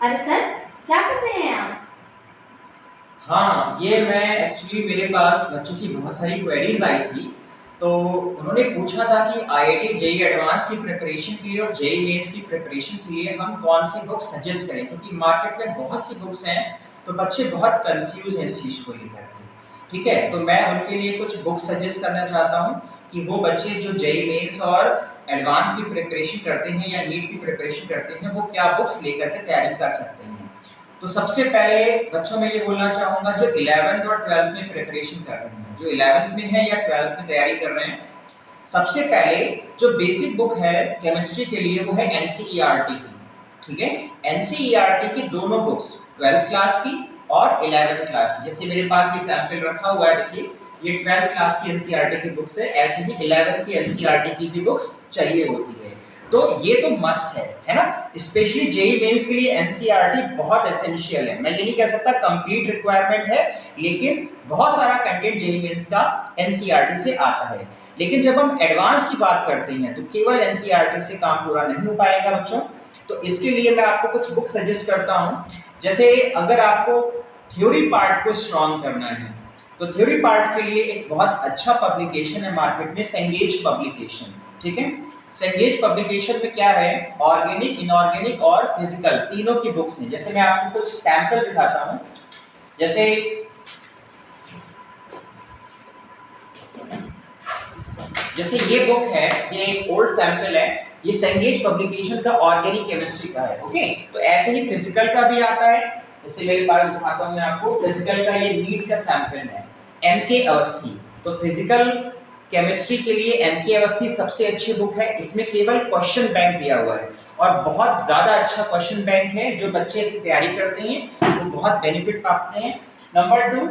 अरे सर, क्या कर रहे हैं आप? हाँ, ये मैं एक्चुअली मेरे पास बच्चों की बहुत सारी क्वेरीज आई थी। तो उन्होंने पूछा था कि आईआईटी जेईई एडवांस की प्रिपरेशन के लिए और जेईई मेंस की प्रिपरेशन के लिए हम कौन सी बुक सजेस्ट करें, क्योंकि मार्केट में बहुत सी बुक्स हैं। तो बच्चे बहुत कंफ्यूज हैं इस चीज़ को लेकर के। ठीक है, तो मैं उनके लिए कुछ बुक सजेस्ट करना चाहता हूँ कि वो बच्चे जो जेईई मेंस और एडवांस की प्रिपरेशन करते हैं या नीट की प्रिपरेशन करते हैं वो क्या बुक्स लेकर के तैयारी कर सकते हैं। तो सबसे पहले बच्चों में ये बोलना चाहूँगा जो 11th और 12th में प्रिपरेशन कर रहे हैं, जो 11th में है या 12th में तैयारी कर रहे हैं, सबसे पहले जो बेसिक बुक है केमिस्ट्री के लिए वो है एनसीईआरटी की। ठीक है, एनसीईआरटी की दोनों बुक्स 12th क्लास की और 11th क्लास की। जैसे मेरे पास ये सैंपल रखा हुआ है, देखिए ये 12th क्लास की एनसीईआरटी की बुक्स है, ऐसे ही 11th की एनसीईआरटी की भी बुक्स चाहिए होती है। तो ये तो मस्ट है ना। स्पेशली जेईई मेंस के लिए एनसीईआरटी बहुत एसेंशियल है। मैं ये नहीं कह सकता कंप्लीट रिक्वायरमेंट है, लेकिन बहुत सारा कंटेंट जेईई मेंस का एनसीईआरटी से आता है। लेकिन जब हम एडवांस की बात करते हैं तो केवल एनसीईआरटी से काम पूरा नहीं हो पाएगा बच्चों। तो इसके लिए मैं आपको कुछ बुक सजेस्ट करता हूं। जैसे अगर आपको थ्योरी पार्ट को स्ट्रॉन्ग करना है तो थ्योरी पार्ट के लिए एक बहुत अच्छा पब्लिकेशन है मार्केट में, सेंगेज पब्लिकेशन। ठीक है, सेंगेज पब्लिकेशन में क्या है, ऑर्गेनिक, इनऑर्गेनिक और फिजिकल तीनों की बुक्स हैं। जैसे मैं आपको कुछ सैंपल दिखाता हूं। जैसे जैसे ये बुक है, ये एक ओल्ड सैंपल है, ये सेंगेज पब्लिकेशन का ऑर्गेनिक केमिस्ट्री का है। ओके, तो ऐसे ही फिजिकल का भी आता है। जैसे मेरे पास दिखाता हूं मैं आपको, फिजिकल का ये नीट का सैंपल है, एमके अवस्थी। तो फिजिकल केमिस्ट्री के लिए एमके अवस्थी सबसे अच्छी बुक है। इसमें केवल क्वेश्चन बैंक दिया हुआ है और बहुत ज्यादा अच्छा क्वेश्चन बैंक है। जो बच्चे इसकी तैयारी करते हैं वो बहुत बेनिफिट पाते हैं। नंबर 2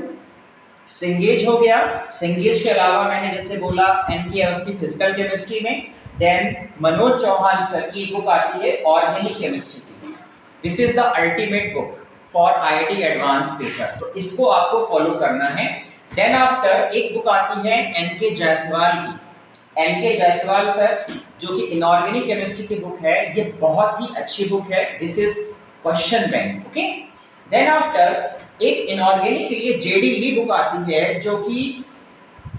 सिंगेज हो गया। सिंगेज के अलावा मैंने जैसे बोला एनके अवस्थी फिजिकल केमिस्ट्री में, देन मनोज चौहान सर की बुक आती है ऑर्गेनिक केमिस्ट्री की। This is the ultimate book for IIT advance paper, तो इसको आपको फॉलो करना है। देन आफ्टर एक बुक आती है एनके जायसवाल की। एनके जायसवाल सर जो कि इनऑर्गेनिक केमिस्ट्री की बुक है, ये बहुत ही अच्छी बुक है। This is question bank. Okay, then after एक इनऑर्गेनिक के लिए जेडी ली बुक आती है जो कि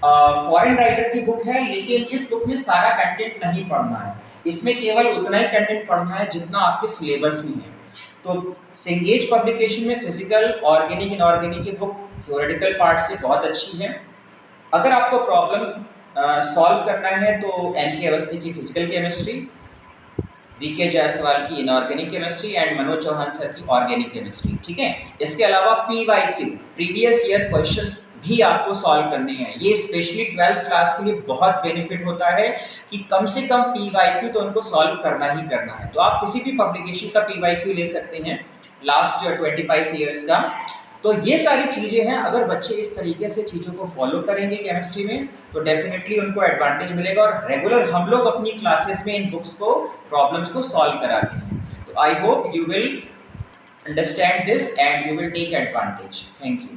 फॉरेन राइटर की बुक है, लेकिन इस बुक में सारा कंटेंट नहीं पढ़ना है। इसमें केवल उतना ही कंटेंट पढ़ना है जितना आपके सिलेबस में है। तो सिंगेज पब्लिकेशन में फिजिकल, ऑर्गेनिक, इनऑर्गेनिक की बुक थ्योरेटिकल पार्ट से बहुत अच्छी है। अगर आपको प्रॉब्लम सॉल्व करना है तो एनके अवस्थी की फिजिकल केमिस्ट्री, वीके जायसवाल की inorganic chemistry and Manoj Chauhan sir की ऑर्गेनिक केमिस्ट्री। ठीक है, इसके अलावा पीवाईक्यू प्रीवियस ईयर क्वेश्चंस भी आपको सॉल्व करने हैं। ये स्पेशली 12th क्लास के लिए बहुत बेनिफिट होता है कि कम से कम पीवाईक्यू तो उनको सॉल्व करना ही करना है। तो आप किसी भी पब्लिकेशन का पीवाईक्यू ले सकते हैं लास्ट 25 ईयर्स का। तो ये सारी चीजें हैं, अगर बच्चे इस तरीके से चीजों को फॉलो करेंगे केमिस्ट्री में तो डेफिनेटली उनको एडवांटेज मिलेगा। और रेगुलर हम लोग अपनी क्लासेस में इन बुक्स को, प्रॉब्लम्स को सॉल्व कराते हैं। तो I hope you will understand this and you will take advantage. Thank you.